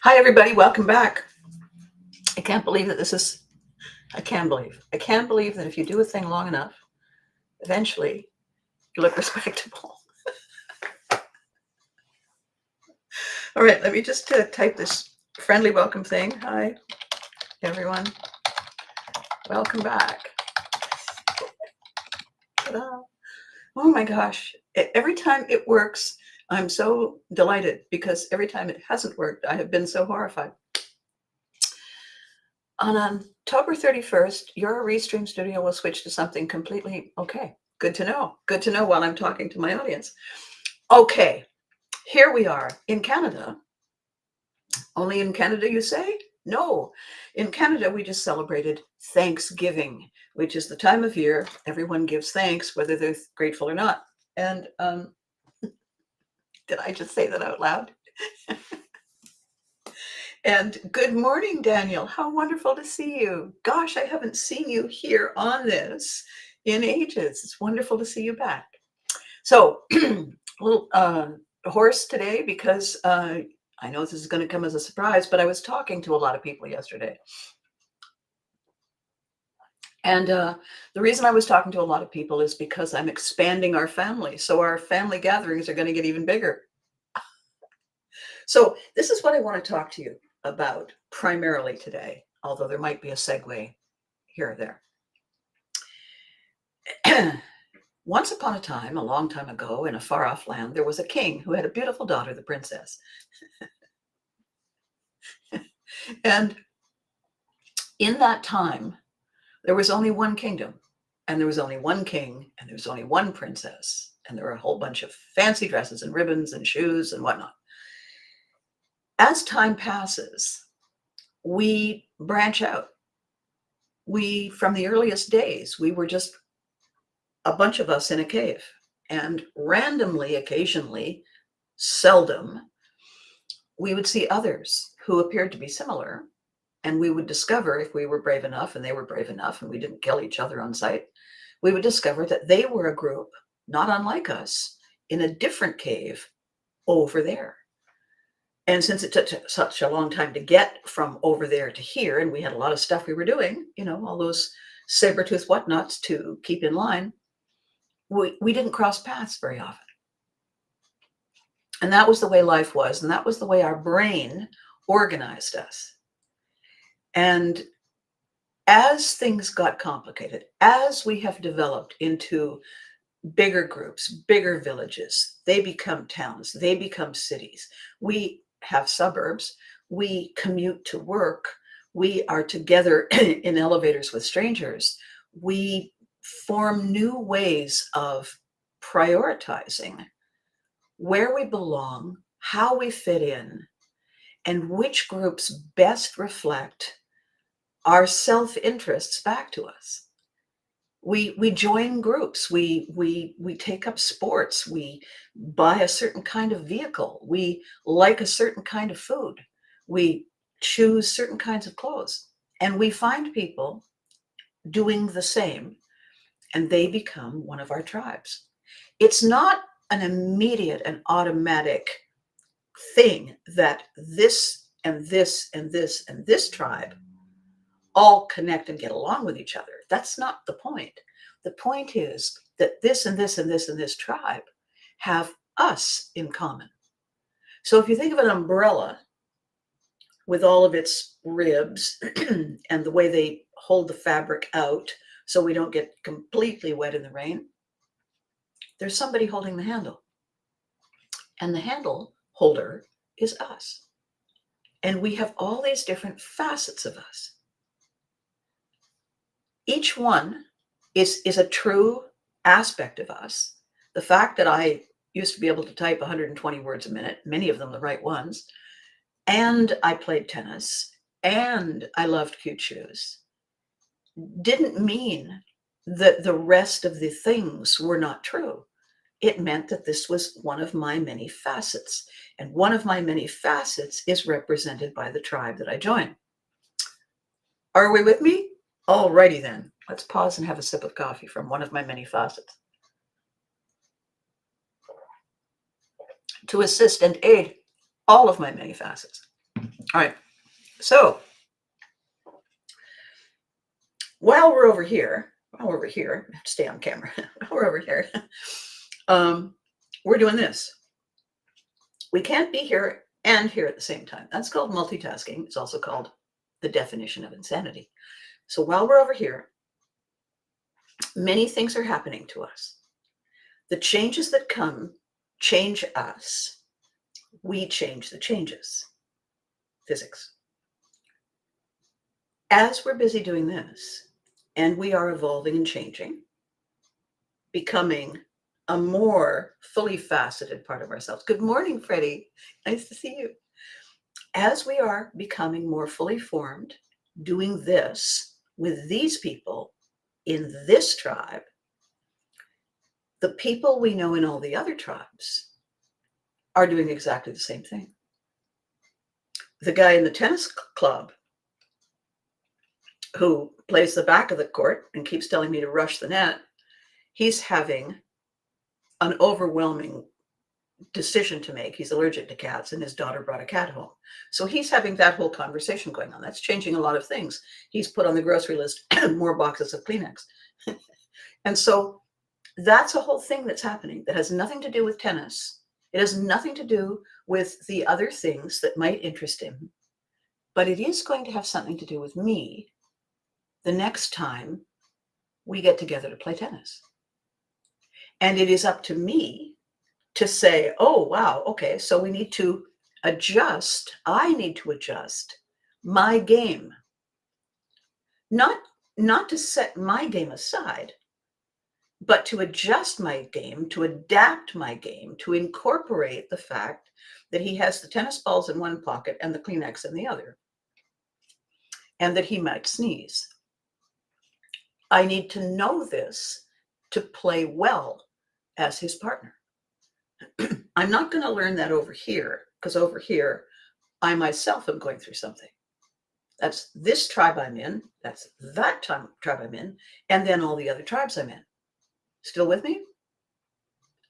Hi, everybody. Welcome back. I can't believe that I can't believe that if you do a thing long enough, eventually you look respectable. All right, let me just type this friendly welcome thing. Hi, everyone. Welcome back. Ta-da. Oh my gosh. Every time it works, I'm so delighted because every time it hasn't worked, I have been so horrified. On October 31st, your Restream studio will switch to something completely okay. Good to know. Good to know while I'm talking to my audience. Okay, here we are in Canada. Only in Canada, you say? No. In Canada, we just celebrated Thanksgiving, which is the time of year everyone gives thanks, whether they're grateful or not. And did I just say that out loud? And good morning, Daniel. How wonderful to see you. Gosh, I haven't seen you here on this in ages. It's wonderful to see you back. So, a little hoarse today because I know this is going to come as a surprise, but I was talking to a lot of people yesterday. And the reason I was talking to a lot of people is because I'm expanding our family. So our family gatherings are going to get even bigger. So this is what I want to talk to you about primarily today, although there might be a segue here or there. Once upon a time, a long time ago, in a far off land, there was a king who had a beautiful daughter, the princess. And in that time, there was only one kingdom, and there was only one king, and there was only one princess, and there were a whole bunch of fancy dresses and ribbons and shoes and whatnot. As time passes, we branch out. From the earliest days, we were just a bunch of us in a cave, and randomly, occasionally, seldom, we would see others who appeared to be similar, and we would discover, if we were brave enough and they were brave enough and we didn't kill each other on sight, we would discover that they were a group not unlike us in a different cave over there. And since it took such a long time to get from over there to here, and we had a lot of stuff we were doing, all those saber-tooth whatnots to keep in line, we didn't cross paths very often. And that was the way life was, and that was the way our brain organized us. And as things got complicated, as we have developed into bigger groups, bigger villages, they become towns, they become cities. We have suburbs, we commute to work, we are together in elevators with strangers. We form new ways of prioritizing where we belong, how we fit in, and which groups best reflect our self-interests back to us. We join groups, we take up sports, we buy a certain kind of vehicle, we like a certain kind of food, we choose certain kinds of clothes, and we find people doing the same, and they become one of our tribes. It's not an immediate and automatic thing that this and this and this and this tribe all connect and get along with each other. That's not the point. The point is that this and this and this and this tribe have us in common. So if you think of an umbrella with all of its ribs and the way they hold the fabric out so we don't get completely wet in the rain, there's somebody holding the handle. And the handle holder is us. And we have all these different facets of us. Each one is a true aspect of us. The fact that I used to be able to type 120 words a minute, many of them the right ones, and I played tennis, and I loved cute shoes, didn't mean that the rest of the things were not true. It meant that this was one of my many facets, and one of my many facets is represented by the tribe that I join. Are we with me? Alrighty then. Let's pause and have a sip of coffee from one of my many facets. To assist and aid all of my many facets. All right. So while we're over here, I have to stay on camera. While we're over here, we're doing this. We can't be here and here at the same time. That's called multitasking. It's also called the definition of insanity. So while we're over here, many things are happening to us. The changes that come change us. We change the changes. Physics. As we're busy doing this, and we are evolving and changing, becoming a more fully faceted part of ourselves. Good morning, Freddie. Nice to see you. As we are becoming more fully formed, doing this with these people in this tribe, the people we know in all the other tribes are doing exactly the same thing. The guy in the tennis club who plays the back of the court and keeps telling me to rush the net, he's having an overwhelming decision to make. He's allergic to cats, and his daughter brought a cat home. So he's having that whole conversation going on. That's changing a lot of things. He's put on the grocery list more boxes of Kleenex. And so that's a whole thing that's happening that has nothing to do with tennis. It has nothing to do with the other things that might interest him. But it is going to have something to do with me the next time we get together to play tennis. And it is up to me to say, oh, wow, okay, so we need to adjust. I need to adjust my game. Not to set my game aside, but to adjust my game, to adapt my game, to incorporate the fact that he has the tennis balls in one pocket and the Kleenex in the other, and that he might sneeze. I need to know this to play well as his partner. I'm not going to learn that over here, because over here, I myself am going through something. That's this tribe I'm in, that's that tribe I'm in, and then all the other tribes I'm in. Still with me?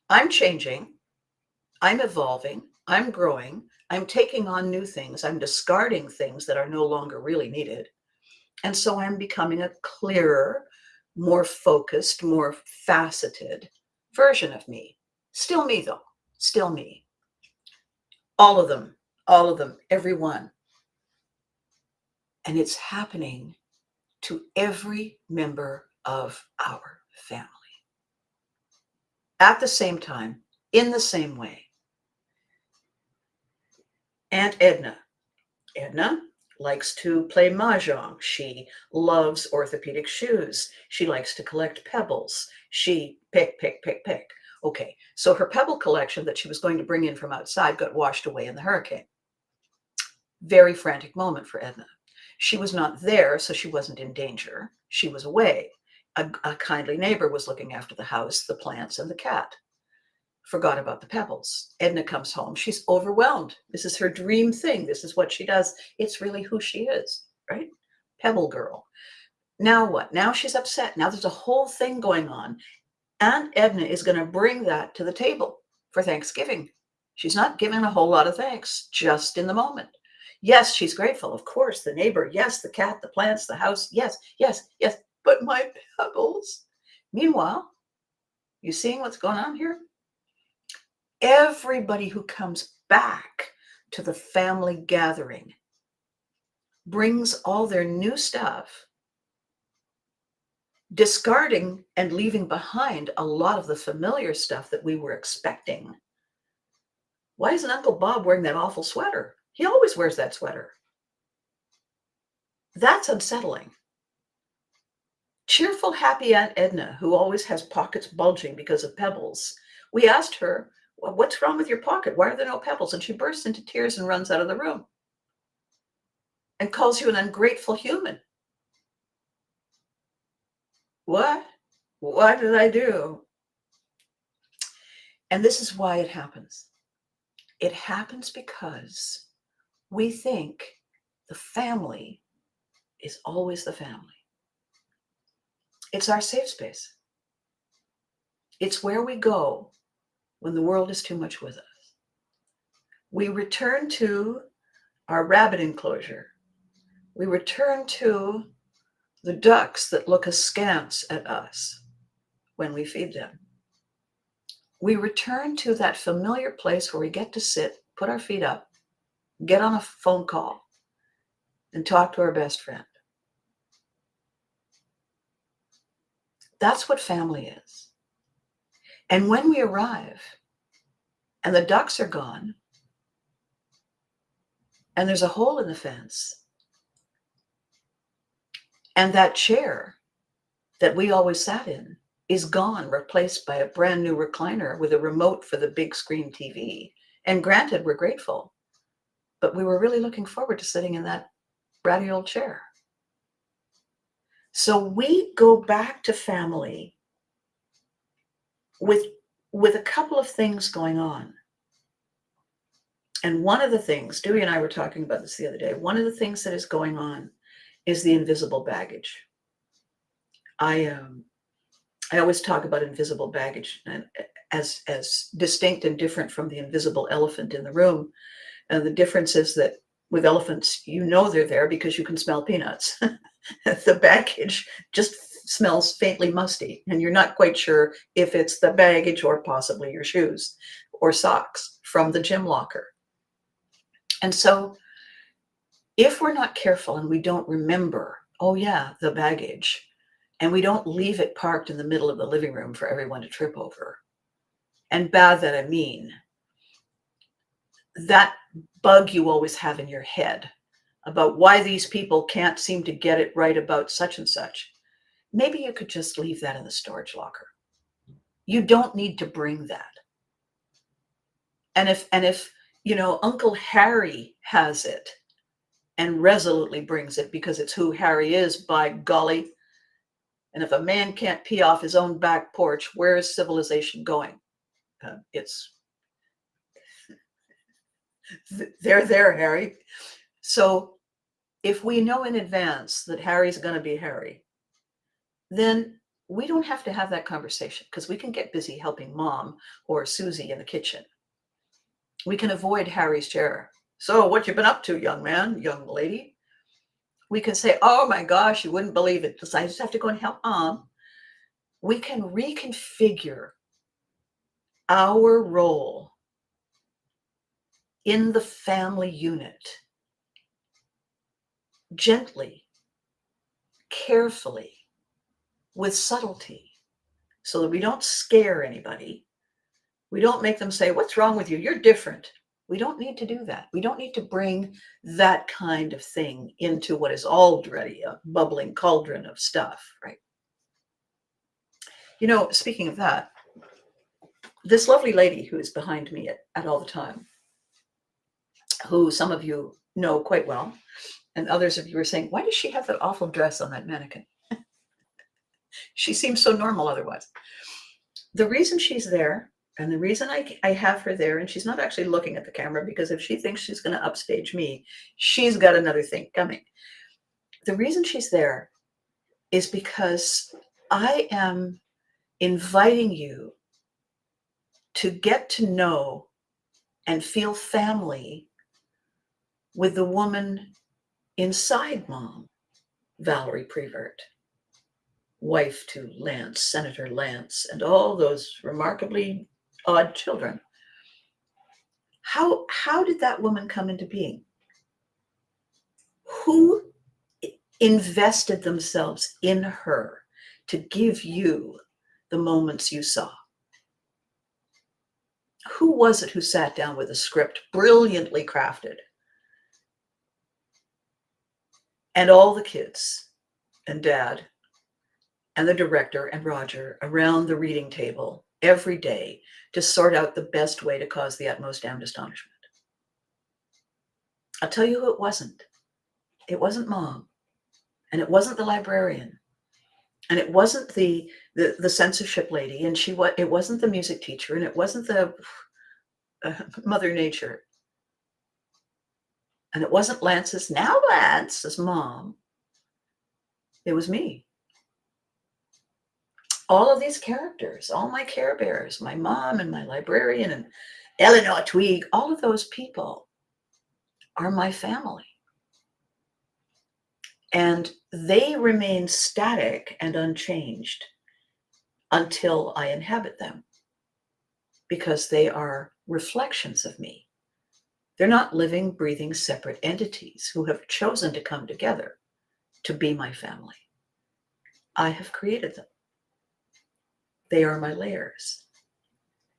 I'm changing, I'm evolving, I'm growing, I'm taking on new things, I'm discarding things that are no longer really needed. And so I'm becoming a clearer, more focused, more faceted version of me. Still me, though. Still me. All of them, every one. And it's happening to every member of our family. At the same time, in the same way. Aunt Edna. Edna likes to play mahjong. She loves orthopedic shoes. She likes to collect pebbles. She pick. Okay, so her pebble collection that she was going to bring in from outside got washed away in the hurricane. Very frantic moment for Edna. She was not there, so she wasn't in danger. She was away. A kindly neighbor was looking after the house, the plants, and the cat. Forgot about the pebbles. Edna comes home. She's overwhelmed. This is her dream thing. This is what she does. It's really who she is, right? Pebble girl. Now what? Now she's upset. Now there's a whole thing going on. Aunt Edna is going to bring that to the table for Thanksgiving. She's not giving a whole lot of thanks, just in the moment. Yes, she's grateful. Of course, the neighbor. Yes, the cat, the plants, the house. Yes. But my pebbles. Meanwhile, you seeing what's going on here? Everybody who comes back to the family gathering brings all their new stuff, discarding and leaving behind a lot of the familiar stuff that we were expecting. Why isn't Uncle Bob wearing that awful sweater? He always wears that sweater. That's unsettling. Cheerful, happy Aunt Edna, who always has pockets bulging because of pebbles. We asked her, well, what's wrong with your pocket? Why are there no pebbles? And she bursts into tears and runs out of the room and calls you an ungrateful human. What? What did I do? And this is why it happens. It happens because we think the family is always the family. It's our safe space. It's where we go when the world is too much with us. We return to our rabbit enclosure. We return to the ducks that look askance at us when we feed them. We return to that familiar place where we get to sit, put our feet up, get on a phone call, and talk to our best friend. That's what family is. And when we arrive and the ducks are gone and there's a hole in the fence and that chair that we always sat in is gone, replaced by a brand new recliner with a remote for the big screen TV. And granted, we're grateful, but we were really looking forward to sitting in that bratty old chair. So we go back to family with a couple of things going on. And one of the things, Dewey and I were talking about this the other day, one of the things that is going on is the invisible baggage. I always talk about invisible baggage as distinct and different from the invisible elephant in the room. And the difference is that with elephants, you know they're there because you can smell peanuts. The baggage just smells faintly musty, and you're not quite sure if it's the baggage or possibly your shoes or socks from the gym locker. And so if we're not careful and we don't remember, oh yeah, the baggage, and we don't leave it parked in the middle of the living room for everyone to trip over, and by that I mean that bug you always have in your head about why these people can't seem to get it right about such and such, maybe you could just leave that in the storage locker. You don't need to bring that. And if Uncle Harry has it and resolutely brings it because it's who Harry is, by golly. And if a man can't pee off his own back porch, where is civilization going? They're there, Harry. So if we know in advance that Harry's going to be Harry, then we don't have to have that conversation because we can get busy helping Mom or Susie in the kitchen. We can avoid Harry's chair. So what you been up to, young man, young lady? We can say, oh my gosh, you wouldn't believe it. I just have to go and help Mom. We can reconfigure our role in the family unit gently, carefully, with subtlety, so that we don't scare anybody. We don't make them say, what's wrong with you? You're different. We don't need to do that. We don't need to bring that kind of thing into what is already a bubbling cauldron of stuff, right? Speaking of that, this lovely lady who is behind me at all the time, who some of you know quite well, and others of you are saying, why does she have that awful dress on that mannequin? She seems so normal otherwise. The reason she's there, and the reason I have her there, and she's not actually looking at the camera, because if she thinks she's going to upstage me, she's got another thing coming. The reason she's there is because I am inviting you to get to know and feel family with the woman inside Mom, Valerie Prevert, wife to Lance, Senator Lance, and all those remarkably odd children. How did that woman come into being? Who invested themselves in her to give you the moments you saw? Who was it who sat down with a script brilliantly crafted? And all the kids and Dad and the director and Roger around the reading table every day to sort out the best way to cause the utmost damned astonishment. I'll tell you who it wasn't. It wasn't Mom, and it wasn't the librarian, and it wasn't the censorship lady, and it wasn't the music teacher, and it wasn't the Mother Nature, and it wasn't Lance's mom. It was me. All of these characters, all my Care Bears, my mom and my librarian and Eleanor Tweeg, all of those people are my family. And they remain static and unchanged until I inhabit them, because they are reflections of me. They're not living, breathing, separate entities who have chosen to come together to be my family. I have created them. They are my layers.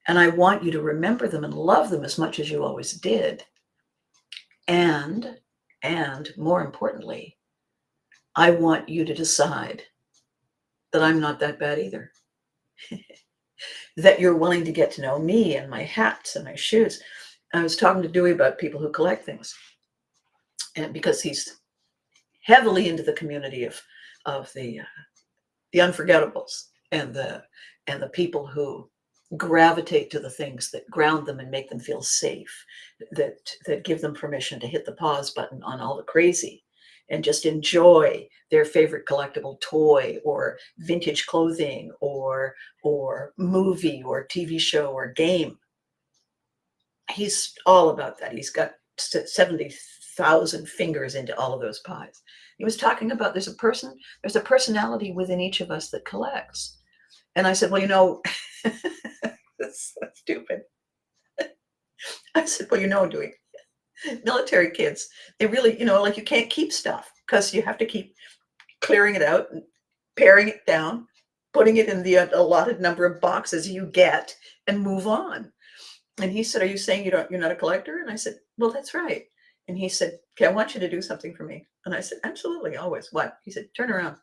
And I want you to remember them and love them as much as you always did. And more importantly, I want you to decide that I'm not that bad either. That you're willing to get to know me and my hats and my shoes. I was talking to Dewey about people who collect things, and because he's heavily into the community of the unforgettables and the people who gravitate to the things that ground them and make them feel safe, that give them permission to hit the pause button on all the crazy and just enjoy their favorite collectible toy or vintage clothing or movie or TV show or game. He's all about that. He's got 70,000 fingers into all of those pies. He was talking about there's a personality within each of us that collects. And I said, well, that's stupid. I said, well, Dewey, military kids, they really, like you can't keep stuff because you have to keep clearing it out and paring it down, putting it in the allotted number of boxes you get and move on. And he said, are you saying you're not a collector? And I said, well, that's right. And he said, okay, I want you to do something for me. And I said, absolutely, always. What? He said, turn around.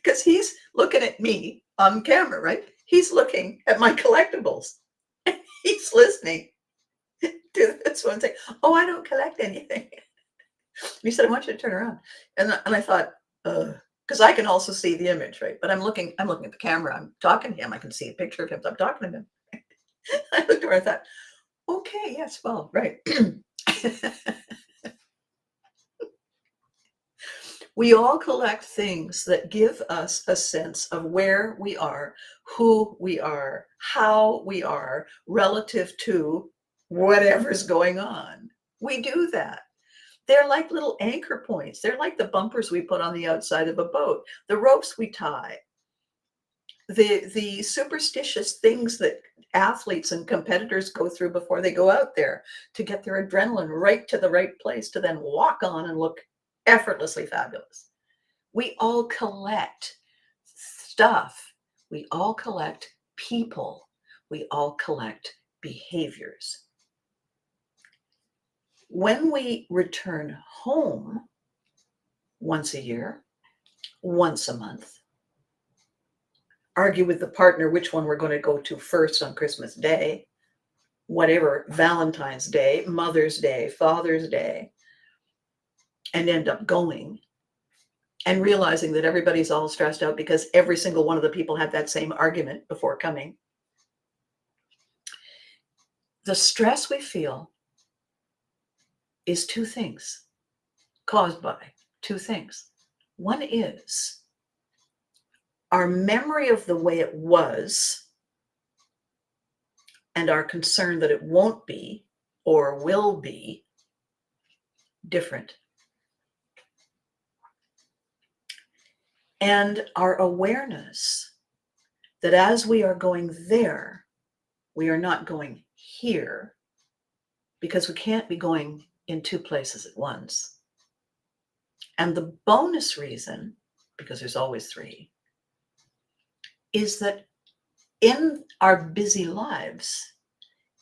Because he's looking at me on camera, right? He's looking at my collectibles. He's listening to this one saying, oh, I don't collect anything. He said, I want you to turn around. And I thought, because I can also see the image, right? But I'm looking at the camera. I'm talking to him. I can see a picture of him. So I'm talking to him. I looked over and I thought, okay, yes, well, right. We all collect things that give us a sense of where we are, who we are, how we are relative to whatever's going on. We do that. They're like little anchor points. They're like the bumpers we put on the outside of a boat, the ropes we tie, the superstitious things that athletes and competitors go through before they go out there to get their adrenaline right to the right place to then walk on and look effortlessly fabulous. We all collect stuff. We all collect people. We all collect behaviors. When we return home once a year, once a month, argue with the partner which one we're going to go to first on Christmas Day, whatever, Valentine's Day, Mother's Day, Father's Day, and end up going and realizing that everybody's all stressed out because every single one of the people had that same argument before coming. The stress we feel is two things, caused by two things. One is our memory of the way it was and our concern that it won't be or will be different. And our awareness that as we are going there, we are not going here, because we can't be going in two places at once. And the bonus reason, because there's always three, is that in our busy lives,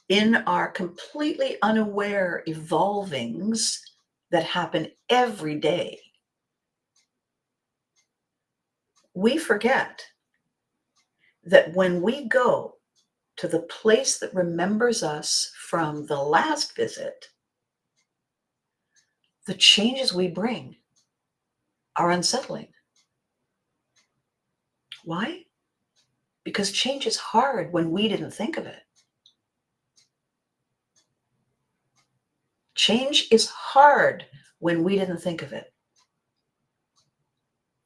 in our completely unaware evolvings that happen every day, we forget that when we go to the place that remembers us from the last visit, the changes we bring are unsettling. Why? Because change is hard when we didn't think of it. Change is hard when we didn't think of it.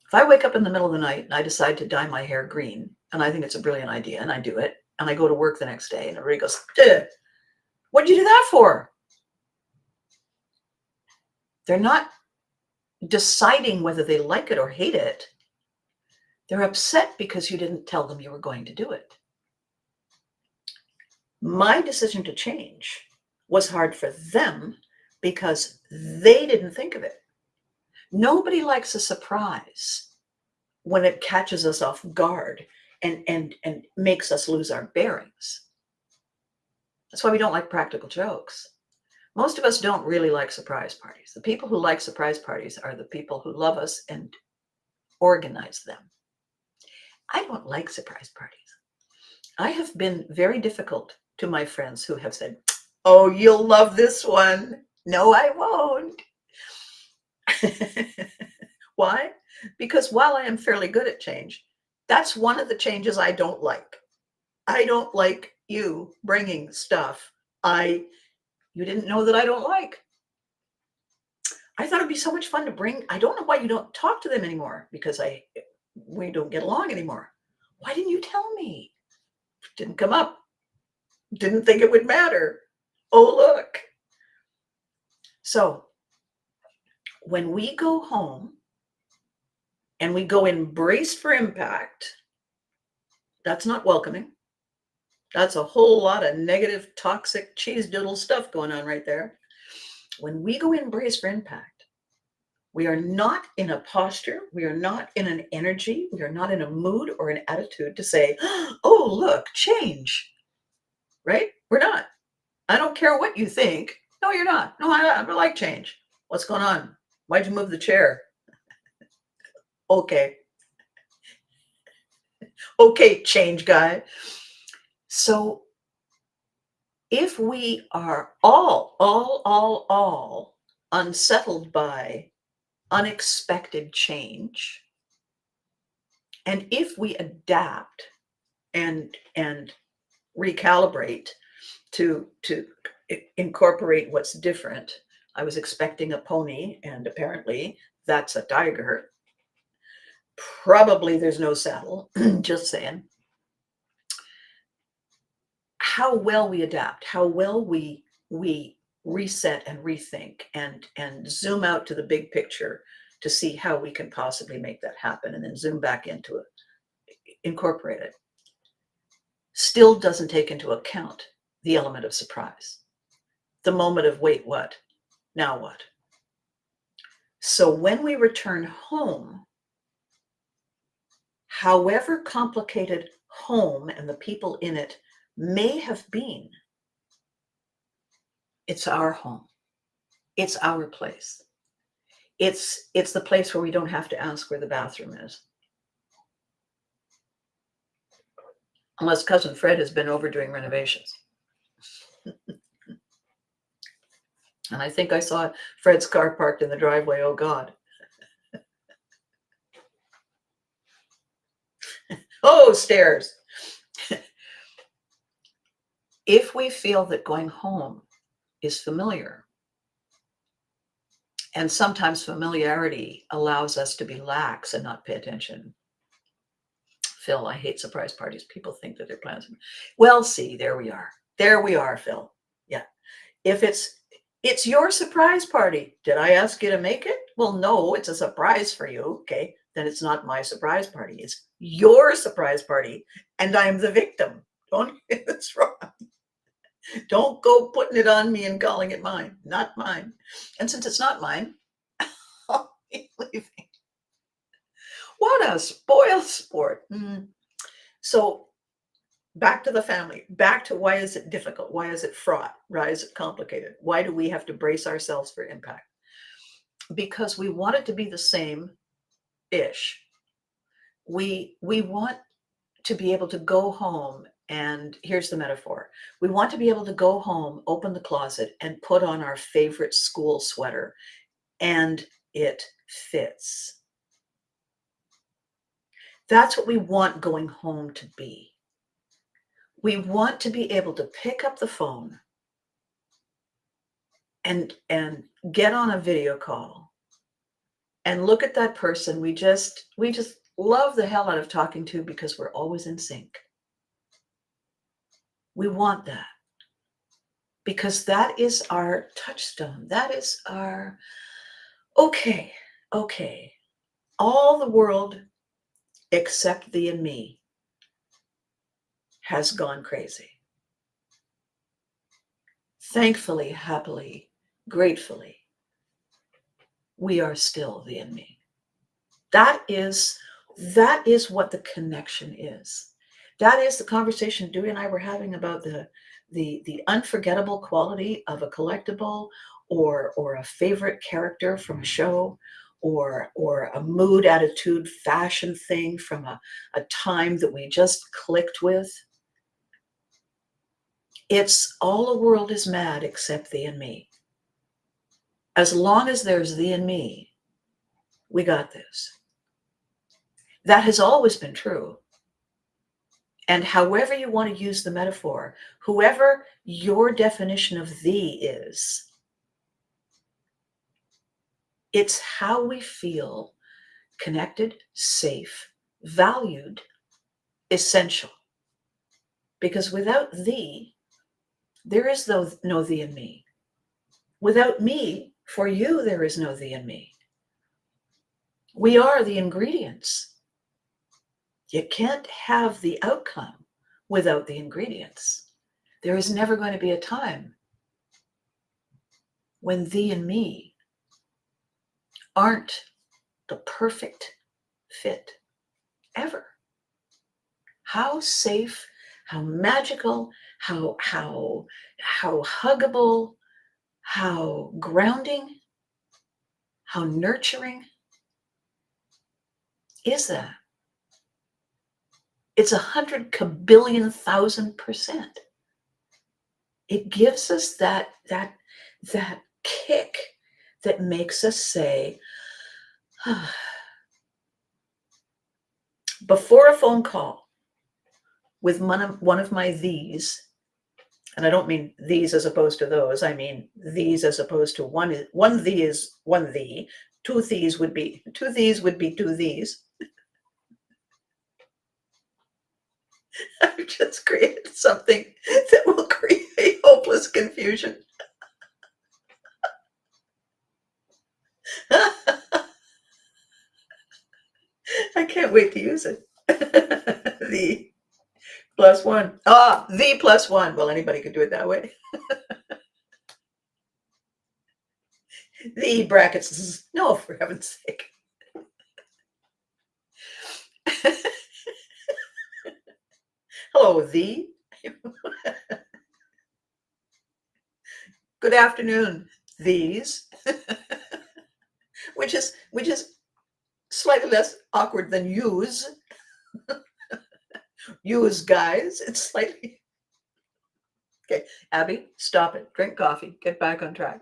If I wake up in the middle of the night and I decide to dye my hair green, and I think it's a brilliant idea, and I do it, and I go to work the next day, and everybody goes, what'd you do that for? They're not deciding whether they like it or hate it. They're upset because you didn't tell them you were going to do it. My decision to change was hard for them because they didn't think of it. Nobody likes a surprise when it catches us off guard and makes us lose our bearings. That's why we don't like practical jokes. Most of us don't really like surprise parties. The people who like surprise parties are the people who love us and organize them. I don't like surprise parties. I have been very difficult to my friends who have said, "Oh, you'll love this one." No, I won't. Why? Because while I am fairly good at change, that's one of the changes I don't like. I don't like you bringing stuff you didn't know that I don't like. I thought it'd be so much fun to bring. I don't know why you don't talk to them anymore, because we don't get along anymore. Why didn't you tell me? Didn't come up. Didn't think it would matter. Oh, look. So when we go home and we go in braced for impact, that's not welcoming. That's a whole lot of negative, toxic cheese doodle stuff going on right there. When we go in braced for impact, we are not in a posture, we are not in an energy, we are not in a mood or an attitude to say, "Oh, look, change," right? We're not. I don't care what you think. No, you're not. No, I don't like change. What's going on? Why'd you move the chair? Okay. Okay, change guy. So if we are all unsettled by unexpected change, and if we adapt and recalibrate to incorporate what's different. I was expecting a pony, and apparently that's a tiger. Probably there's no saddle. Just saying. How well we adapt, how well we reset and rethink and zoom out to the big picture to see how we can possibly make that happen, and then zoom back into it, incorporate it, still doesn't take into account the element of surprise, the moment of, wait, what? Now what? So when we return home, however complicated home and the people in it may have been, it's our home. It's our place. It's the place where we don't have to ask where the bathroom is. Unless Cousin Fred has been over doing renovations. And I think I saw Fred's car parked in the driveway. Oh, God. Oh, stairs. If we feel that going home is familiar, and sometimes familiarity allows us to be lax and not pay attention. Phil, I hate surprise parties. People think that they're plans. Well, see, there we are. There we are, Phil. Yeah. If it's your surprise party, did I ask you to make it? Well, no, it's a surprise for you. Okay. Then it's not my surprise party. It's your surprise party, and I'm the victim. Don't get this wrong. Don't go putting it on me and calling it mine. Not mine. And since it's not mine, I'll be leaving. What a spoiled sport. So back to the family, back to why is it difficult? Why is it fraught? Why is it complicated? Why do we have to brace ourselves for impact? Because we want it to be the same-ish. We want to be able to go home, and here's the metaphor. We want to be able to go home, open the closet, and put on our favorite school sweater, and it fits. That's what we want going home to be. We want to be able to pick up the phone and get on a video call and look at that person we just love the hell out of talking to, because we're always in sync. We want that because that is our touchstone. That is our Okay, okay. All the world except thee and me has gone crazy. Thankfully, happily, gratefully, we are still thee and me. That is what the connection is. That is the conversation Dewey and I were having about the unforgettable quality of a collectible or a favorite character from a show or a mood, attitude, fashion thing from a time that we just clicked with. It's all the world is mad except thee and me. As long as there's thee and me, we got this. That has always been true. And however you want to use the metaphor, whoever your definition of thee is, it's how we feel connected, safe, valued, essential. Because without thee, there is no thee and me. Without me, for you, there is no thee and me. We are the ingredients. You can't have the outcome without the ingredients. There is never going to be a time when thee and me aren't the perfect fit ever. How safe, how magical, how huggable, how grounding, how nurturing is that? It's 100 kabillion,000%. It gives us that kick that makes us say, before a phone call with one of my these, and I don't mean these as opposed to those, I mean these as opposed to one thee is one thee, two these would be two these. I've just created something that will create hopeless confusion. I can't wait to use it. The plus one. The plus one. Well, anybody could do it that way. The brackets. No, for heaven's sake. Hello, the. Good afternoon, these. which is slightly less awkward than use. Use, guys. It's slightly. Okay, Abby, stop it. Drink coffee. Get back on track.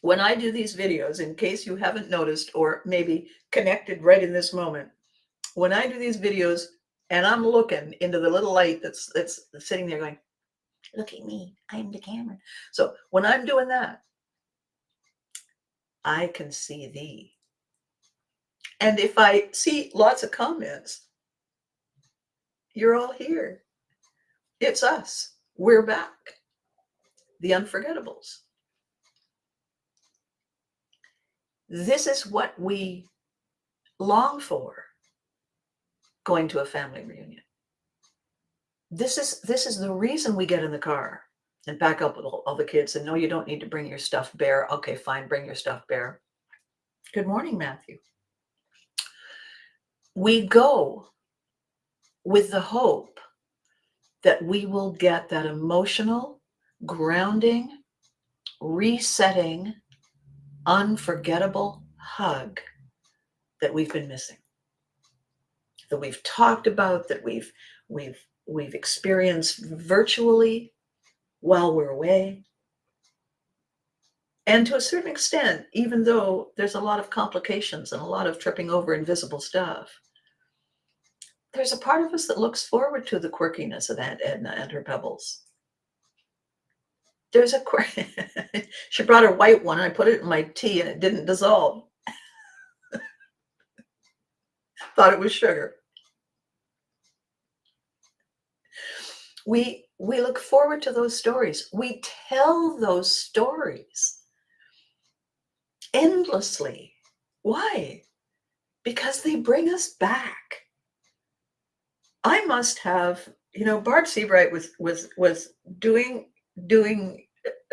When I do these videos, in case you haven't noticed or maybe connected right in this moment, when I do these videos and I'm looking into the little light that's sitting there going, look at me, I'm the camera. So when I'm doing that, I can see thee. And if I see lots of comments, you're all here. It's us. We're back. The unforgettables. This is what we long for going to a family reunion. This is the reason we get in the car and pack up with all the kids and no, you don't need to bring your stuffed bear. Okay, fine, bring your stuffed bear. Good morning, Matthew. We go with the hope that we will get that emotional, grounding, resetting, unforgettable hug that we've been missing, that we've talked about, that we've experienced virtually while we're away. And to a certain extent, even though there's a lot of complications and a lot of tripping over invisible stuff, there's a part of us that looks forward to the quirkiness of Aunt Edna and her pebbles. There's a she brought her white one and I put it in my tea and it didn't dissolve. Thought it was sugar. We We look forward to those stories. We tell those stories endlessly. Why? Because they bring us back. I must have, Barb Seabright was doing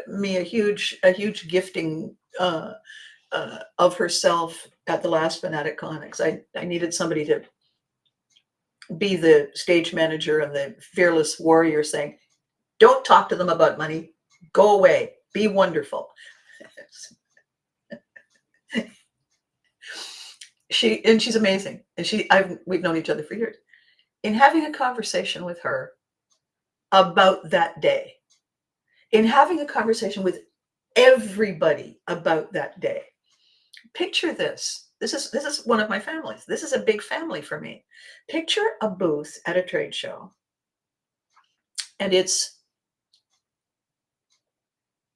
me a huge gifting of herself at the last Fanatic Comics. I needed somebody to be the stage manager and the fearless warrior saying, don't talk to them about money. Go away. Be wonderful. She's amazing. And we've known each other for years. In having a conversation with her about that day, in having a conversation with everybody about that day. Picture this. This is one of my families. This is a big family for me. Picture a booth at a trade show, and it's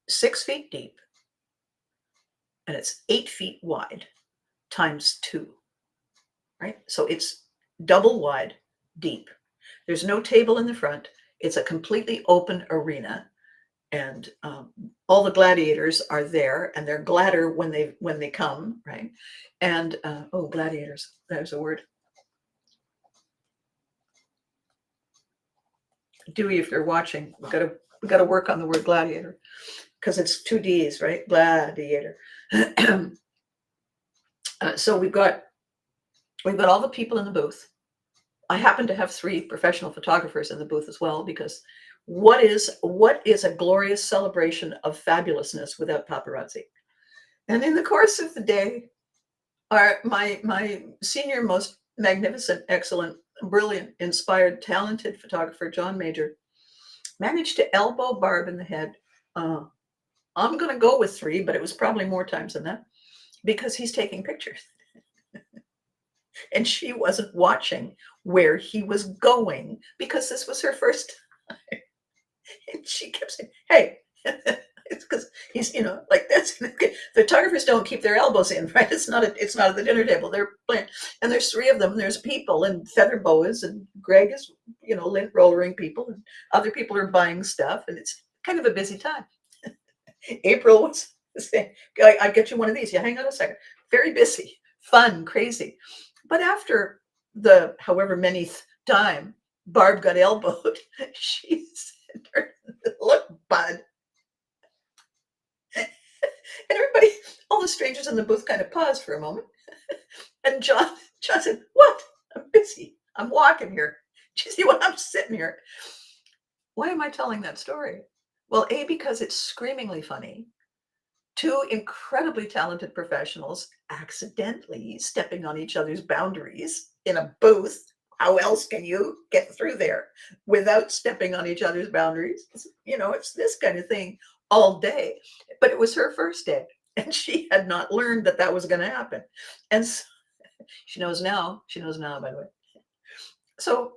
6 feet deep, and it's 8 feet wide times 2, right? So it's double wide, deep. There's no table in the front. It's a completely open arena, and all the gladiators are there, and they're gladder when they come, right? And gladiators, there's a word. Dewey, if you're watching, we gotta work on the word gladiator because it's 2 D's, right? Gladiator. So we've got all the people in the booth. I happen to have 3 professional photographers in the booth as well, because what is a glorious celebration of fabulousness without paparazzi? And in the course of the day, my senior, most magnificent, excellent, brilliant, inspired, talented photographer, John Major, managed to elbow Barb in the head. I'm going to go with 3, but it was probably more times than that, because he's taking pictures. And she wasn't watching where he was going because this was her first time. And she kept saying, hey, it's because he's, like this. Photographers don't keep their elbows in, right? It's not at the dinner table. They're playing. And there's 3 of them. And there's people, and feather boas, and Greg is, lint rollering people, and other people are buying stuff. And it's kind of a busy time. April was saying, I'll get you one of these. Yeah, hang on a second. Very busy, fun, crazy. But after the however many time Barb got elbowed, she said, look, bud. And everybody, all the strangers in the booth kind of paused for a moment. And John said, what? I'm busy. I'm walking here. Do you see what I'm sitting here? Why am I telling that story? Well, A, because it's screamingly funny. 2 incredibly talented professionals accidentally stepping on each other's boundaries in a booth. How else can you get through there without stepping on each other's boundaries? It's this kind of thing all day. But it was her first day, and she had not learned that was going to happen. And so, she knows now, by the way. So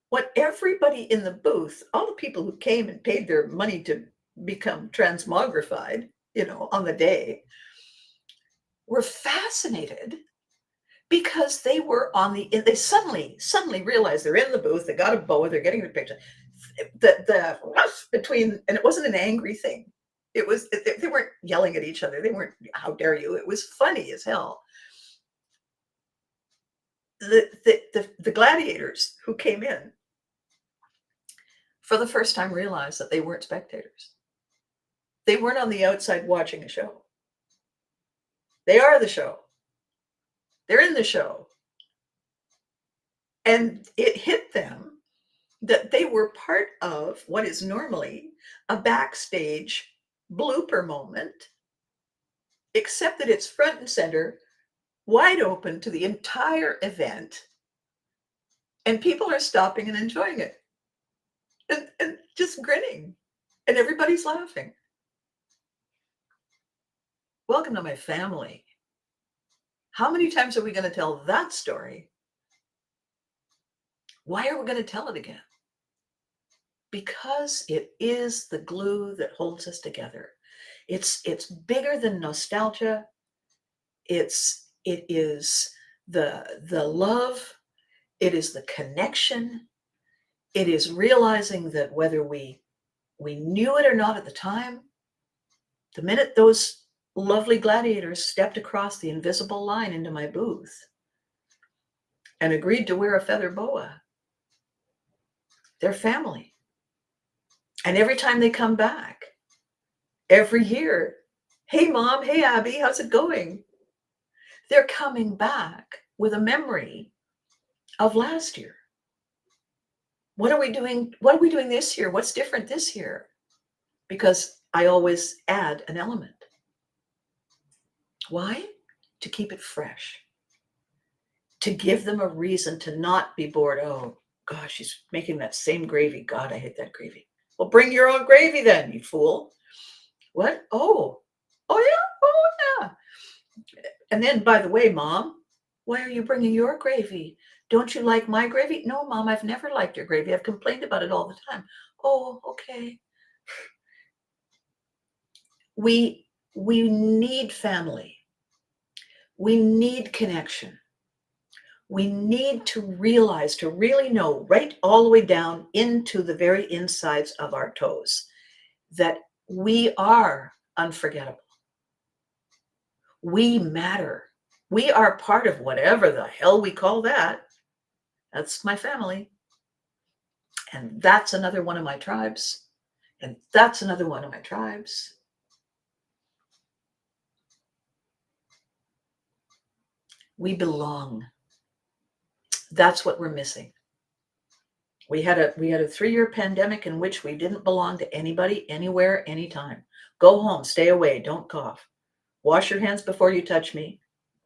what everybody in the booth, all the people who came and paid their money to become transmogrified, on the day, were fascinated because they were they suddenly realized they're in the booth, they got a boa, they're getting the picture. The rush between, and it wasn't an angry thing. It was, they weren't yelling at each other. They weren't, how dare you? It was funny as hell. The gladiators who came in for the first time realized that they weren't spectators. They weren't on the outside watching a show. They are the show. They're in the show. And it hit them that they were part of what is normally a backstage blooper moment, except that it's front and center, wide open to the entire event, and people are stopping and enjoying it and just grinning, and everybody's laughing. Welcome to my family. How many times are we going to tell that story? Why are we going to tell it again? Because it is the glue that holds us together. It's bigger than nostalgia. It is the love. It is the connection. It is realizing that whether we knew it or not at the time, the minute those lovely gladiators stepped across the invisible line into my booth and agreed to wear a feather boa, they're family. And every time they come back, every year, hey, Mom, hey, Abby, how's it going? They're coming back with a memory of last year. What are we doing? What are we doing this year? What's different this year? Because I always add an element. Why? To keep it fresh. To give them a reason to not be bored. Oh, gosh, she's making that same gravy. God, I hate that gravy. Well, bring your own gravy then, you fool. What? Oh yeah. And then, by the way, Mom, why are you bringing your gravy? Don't you like my gravy? No, Mom, I've never liked your gravy. I've complained about it all the time. Oh, okay. We need family. We need connection. We need to realize, to really know right all the way down into the very insides of our toes that we are unforgettable. We matter. We are part of whatever the hell we call that. That's my family. And that's another one of my tribes. And that's another one of my tribes. We belong. That's what we're missing. We had a 3-year pandemic in which we didn't belong to anybody, anywhere, anytime. Go home, stay away, don't cough. Wash your hands before you touch me.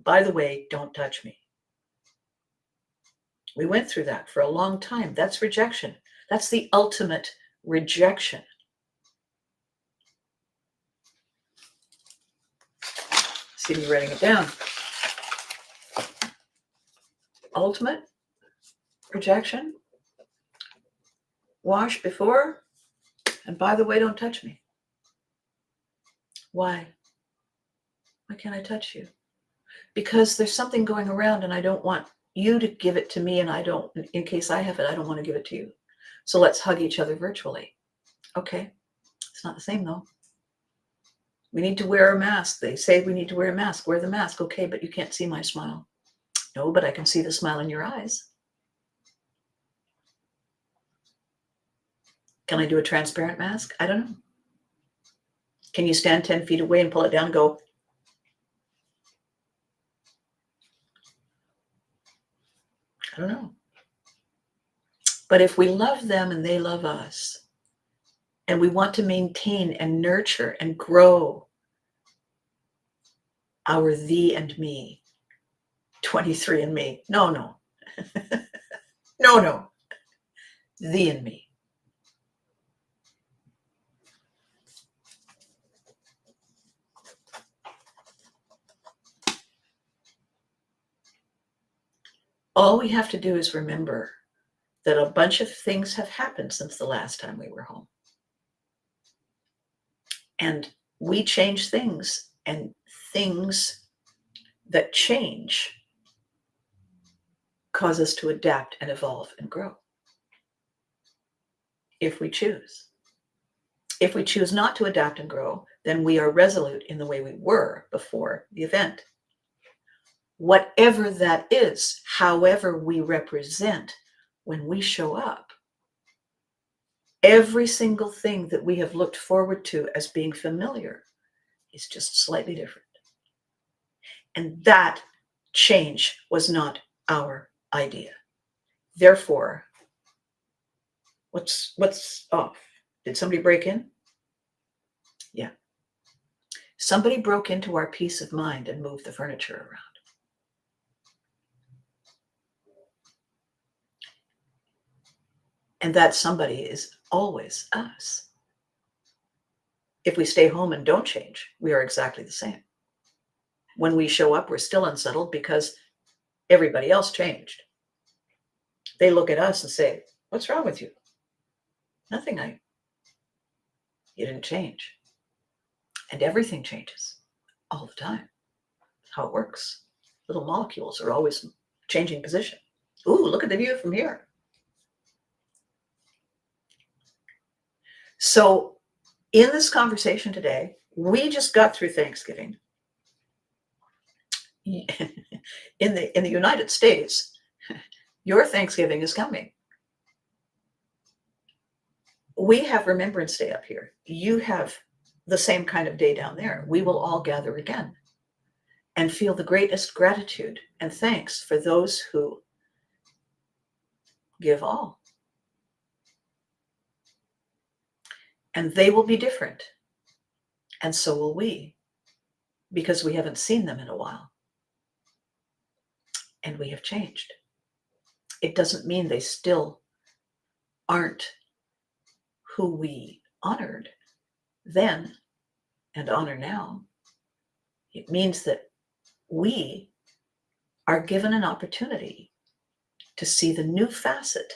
By the way, don't touch me. We went through that for a long time. That's rejection. That's the ultimate rejection. See me writing it down. Ultimate rejection. Wash before, and by the way, don't touch me. Why? Why can't I touch you? Because there's something going around and I don't want you to give it to me, and in case I have it, I don't want to give it to you. So let's hug each other virtually. Okay. It's not the same though. We need to wear a mask. They say we need to wear a mask. Wear the mask. Okay, but you can't see my smile. No, but I can see the smile in your eyes. Can I do a transparent mask? I don't know. Can you stand 10 feet away and pull it down and go? I don't know. But if we love them and they love us, and we want to maintain and nurture and grow our thee and me, 23 and me. No. No. Thee and me. All we have to do is remember that a bunch of things have happened since the last time we were home. And we change things, and things that change cause us to adapt and evolve and grow. If we choose. If we choose not to adapt and grow, then we are resolute in the way we were before the event. Whatever that is, however we represent when we show up, every single thing that we have looked forward to as being familiar is just slightly different. And that change was not our idea. Therefore, what's off? Did somebody break in? Yeah. Somebody broke into our peace of mind and moved the furniture around. And that somebody is always us. If we stay home and don't change, we are exactly the same. When we show up, we're still unsettled because everybody else changed. They look at us and say, "What's wrong with you?" Nothing. You didn't change. And everything changes all the time. How it works. Little molecules are always changing position. Ooh, look at the view from here. So in this conversation today, we just got through Thanksgiving. In the United States, your Thanksgiving is coming. We have Remembrance Day up here. You have the same kind of day down there. We will all gather again and feel the greatest gratitude and thanks for those who give all. And they will be different. And so will we, because we haven't seen them in a while. And we have changed. It doesn't mean they still aren't who we honored then and honor now. It means that we are given an opportunity to see the new facet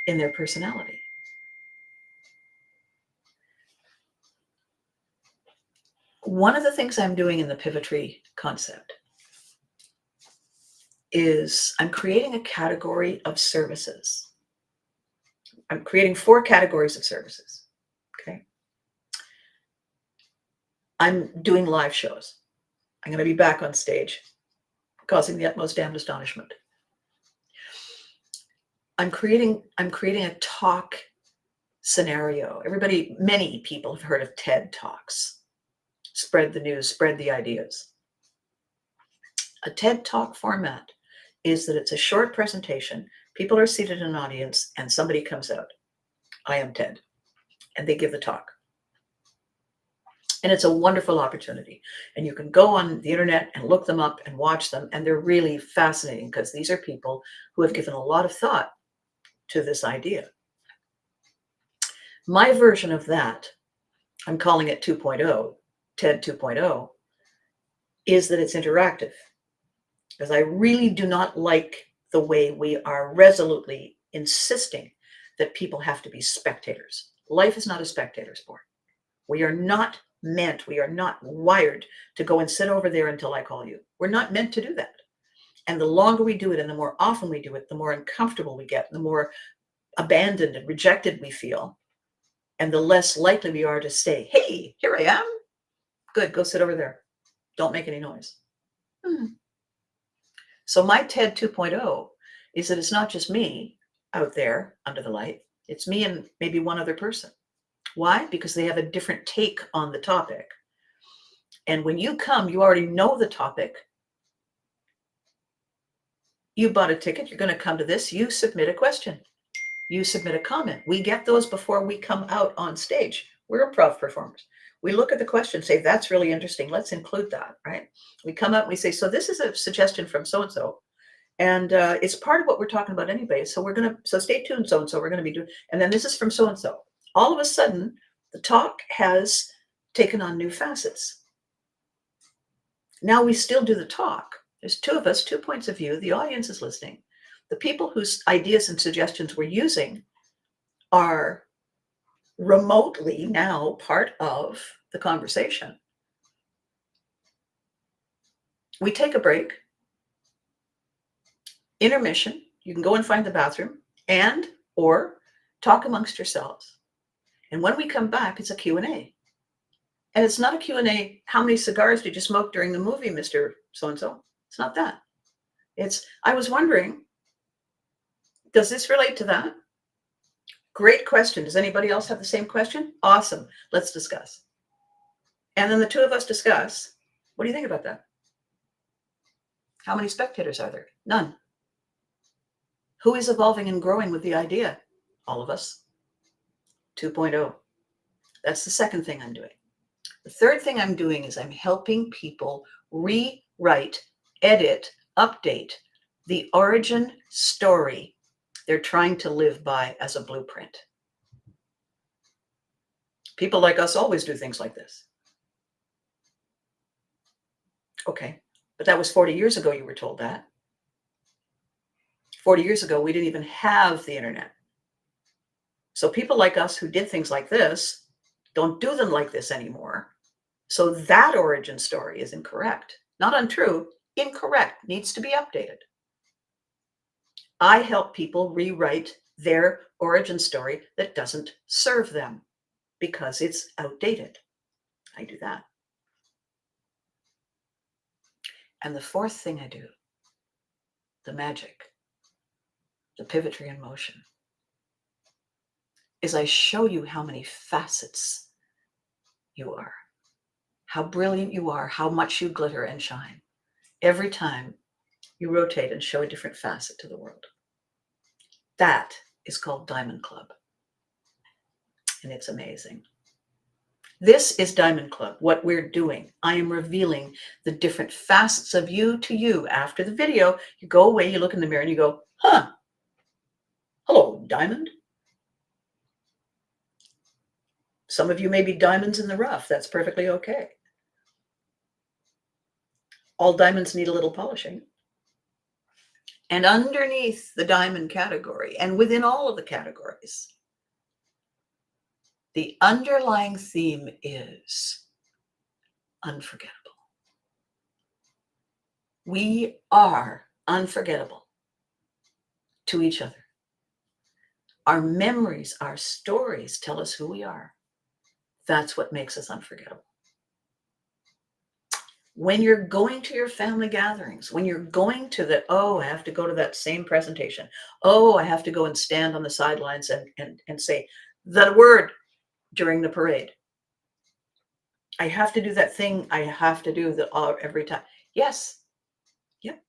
in their personality. One of the things I'm doing in the Pivotry concept is I'm creating a category of services. I'm creating 4 categories of services. Okay. I'm doing live shows. I'm going to be back on stage, causing the utmost damned astonishment. I'm creating a talk scenario. Many people have heard of TED Talks. Spread the news, spread the ideas. A TED Talk format is that it's a short presentation. People are seated in an audience and somebody comes out. I am TED. And they give the talk. And it's a wonderful opportunity. And you can go on the internet and look them up and watch them. And they're really fascinating because these are people who have given a lot of thought to this idea. My version of that, I'm calling it 2.0, TED 2.0, is that it's interactive. Because I really do not like the way we are resolutely insisting that people have to be spectators. Life is not a spectator sport. We are not wired to go and sit over there until I call you. We're not meant to do that. And the longer we do it and the more often we do it, the more uncomfortable we get, the more abandoned and rejected we feel, and the less likely we are to say, hey, here I am. Good, go sit over there. Don't make any noise. So my TED 2.0 is that it's not just me out there under the light. It's me and maybe one other person. Why? Because they have a different take on the topic. And when you come, you already know the topic. You bought a ticket. You're going to come to this. You submit a question. You submit a comment. We get those before we come out on stage. We're improv performers. We look at the question, say, that's really interesting. Let's include that, right? We come out and we say, so this is a suggestion from so-and-so. And it's part of what we're talking about anyway. So so stay tuned, so-and-so. We're going to be doing, and then this is from so-and-so. All of a sudden, the talk has taken on new facets. Now we still do the talk. There's 2 of us, 2 points of view. The audience is listening. The people whose ideas and suggestions we're using are remotely now part of the conversation. We take a break, intermission. You can go and find the bathroom and or talk amongst yourselves. And when we come back, it's a Q&A. And it's not a Q&A, how many cigars did you smoke during the movie, Mr. So-and-so? It's not that. It's, I was wondering, does this relate to that? Great question. Does anybody else have the same question? Awesome. Let's discuss. And then the 2 of us discuss. What do you think about that? How many spectators are there? None. Who is evolving and growing with the idea? All of us. 2.0. That's the second thing I'm doing. The third thing I'm doing is I'm helping people rewrite, edit, update the origin story they're trying to live by as a blueprint. People like us always do things like this. Okay, but that was 40 years ago you were told that. 40 years ago, we didn't even have the internet. So people like us who did things like this don't do them like this anymore. So that origin story is incorrect. Not untrue, incorrect, needs to be updated. I help people rewrite their origin story that doesn't serve them because it's outdated. I do that. And the fourth thing I do, the magic, the Pivotry in motion, is I show you how many facets you are, how brilliant you are, how much you glitter and shine every time you rotate and show a different facet to the world. That is called Diamond Club. And it's amazing. This is Diamond Club, what we're doing. I am revealing the different facets of you to you. After the video, you go away, you look in the mirror and you go, huh, hello, Diamond. Some of you may be diamonds in the rough. That's perfectly okay. All diamonds need a little polishing. And underneath the diamond category, and within all of the categories, the underlying theme is unforgettable. We are unforgettable to each other. Our memories, our stories tell us who we are. That's what makes us unforgettable. When you're going to your family gatherings, when you're going to the, oh, I have to go to that same presentation. Oh, I have to go and stand on the sidelines and say the word during the parade. I have to do that thing I have to do every time. Yes. Yep.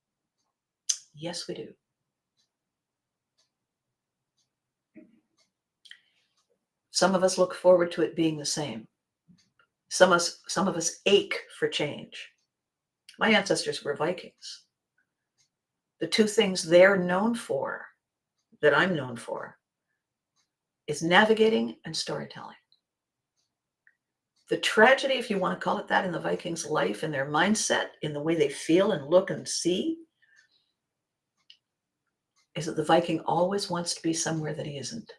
Yes, we do. Some of us look forward to it being the same. Some of us ache for change. My ancestors were Vikings. The two things they're known for, that I'm known for, is navigating and storytelling. The tragedy, if you want to call it that, in the Vikings' life, in their mindset, in the way they feel and look and see, is that the Viking always wants to be somewhere that he isn't.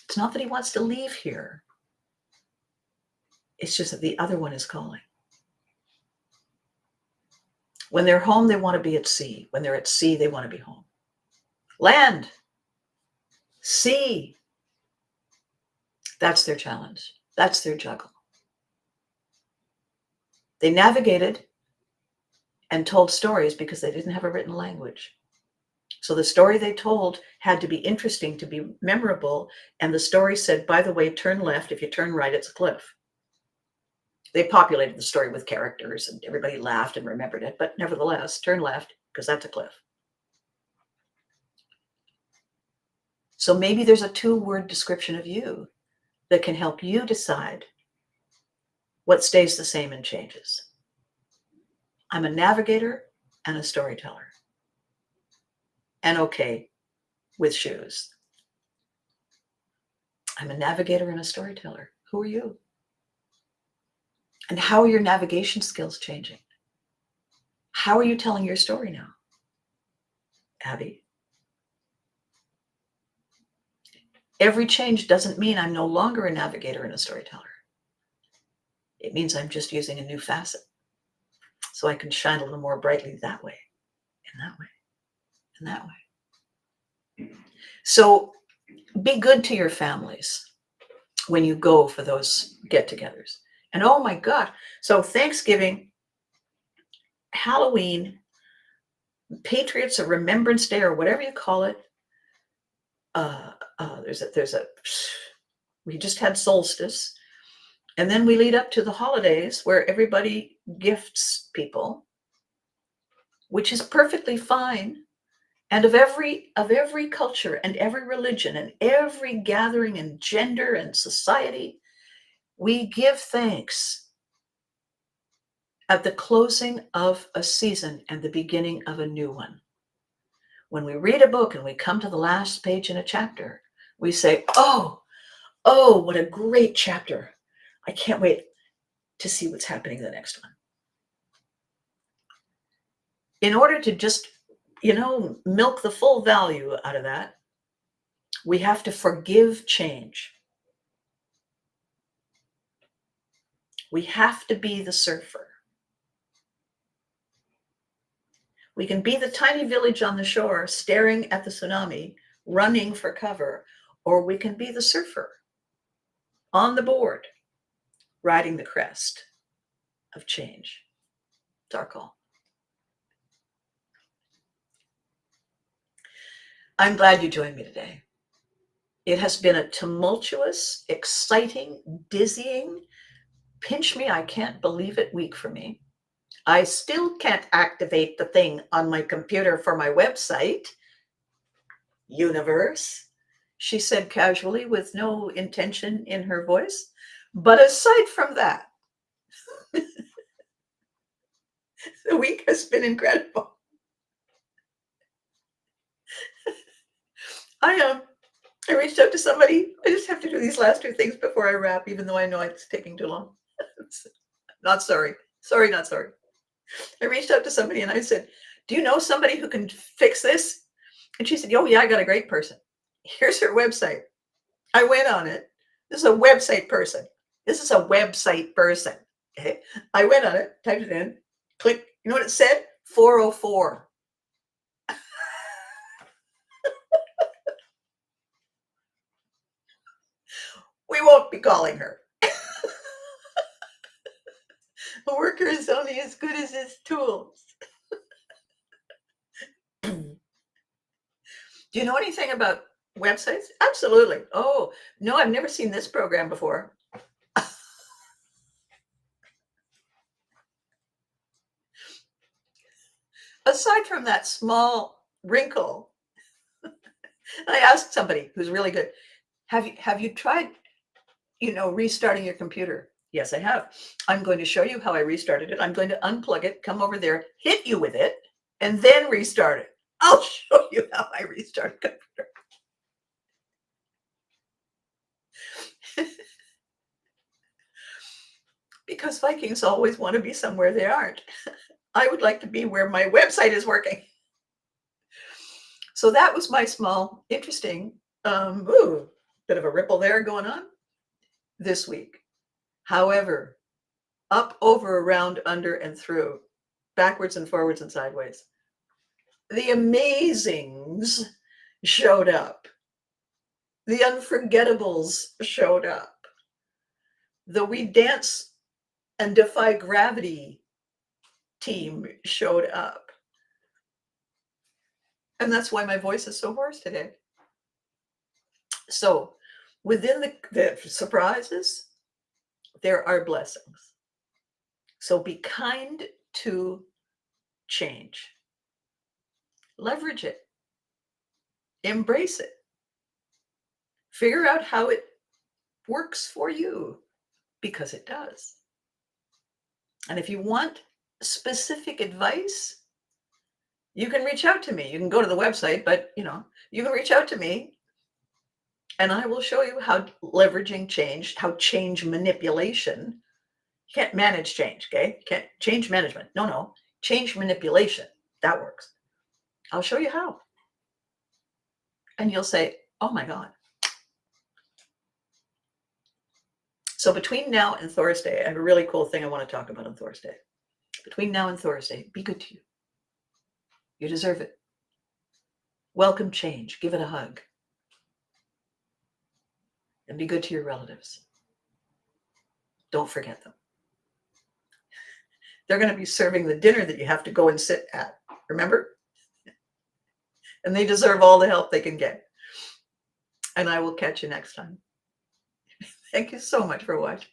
It's not that he wants to leave here. It's just that the other one is calling. When they're home, they want to be at sea. When they're at sea, they want to be home. Land, sea. That's their challenge. That's their juggle. They navigated and told stories because they didn't have a written language. So the story they told had to be interesting, to be memorable. And the story said, by the way, turn left. If you turn right, it's a cliff. They populated the story with characters and everybody laughed and remembered it. But nevertheless, turn left because that's a cliff. So maybe there's a 2-word description of you that can help you decide what stays the same and changes. I'm a navigator and a storyteller. And okay with shoes. I'm a navigator and a storyteller. Who are you? And how are your navigation skills changing? How are you telling your story now, Abby? Every change doesn't mean I'm no longer a navigator and a storyteller. It means I'm just using a new facet so I can shine a little more brightly that way, and that way, and that way. So be good to your families when you go for those get-togethers. And oh my God, so Thanksgiving, Halloween, Patriots or Remembrance Day or whatever you call it, we just had solstice. And then we lead up to the holidays where everybody gifts people, which is perfectly fine. And of every culture and every religion and every gathering and gender and society, we give thanks at the closing of a season and the beginning of a new one. When we read a book and we come to the last page in a chapter, we say, oh, what a great chapter. I can't wait to see what's happening in the next one. In order to just, milk the full value out of that, we have to forgive change. We have to be the surfer. We can be the tiny village on the shore staring at the tsunami running for cover, or we can be the surfer on the board, riding the crest of change. It's our call. I'm glad you joined me today. It has been a tumultuous, exciting, dizzying, pinch me, I can't believe it week for me. I still can't activate the thing on my computer for my website. Universe, she said casually with no intention in her voice. But aside from that, the week has been incredible. I reached out to somebody. I just have to do these last two things before I wrap, even though I know it's taking too long. Not sorry. Sorry, not sorry. I reached out to somebody and I said, do you know somebody who can fix this? And she said, oh yeah, I got a great person. Here's her website. I went on it. This is a website person. This is a website person. Okay. I went on it, typed it in, click. You know what it said? 404. We won't be calling her. A worker is only as good as his tools. Do you know anything about websites? Absolutely. Oh, no, I've never seen this program before. Aside from that small wrinkle, I asked somebody who's really good, have you tried, restarting your computer? Yes, I have. I'm going to show you how I restarted it. I'm going to unplug it, come over there, hit you with it, and then restart it. I'll show you how I restart a computer. Because Vikings always want to be somewhere they aren't. I would like to be where my website is working. So that was my small, interesting, bit of a ripple there going on this week. However, up, over, around, under, and through, backwards and forwards and sideways, the amazings showed up. The unforgettables showed up. The We Dance and Defy Gravity team showed up. And that's why my voice is so hoarse today. So within the surprises, there are blessings. So be kind to change. Leverage it. Embrace it. Figure out how it works for you, because it does. And if you want specific advice, you can reach out to me. You can go to the website, but you can reach out to me and I will show you how leveraging change, how change manipulation. You can't manage change, okay? You can't change management. No. Change manipulation. That works. I'll show you how. And you'll say, oh my God. So between now and Thursday, I have a really cool thing I want to talk about on Thursday. Between now and Thursday, be good to you. You deserve it. Welcome change. Give it a hug. And be good to your relatives. Don't forget them. They're going to be serving the dinner that you have to go and sit at. Remember? And they deserve all the help they can get. And I will catch you next time. Thank you so much for watching.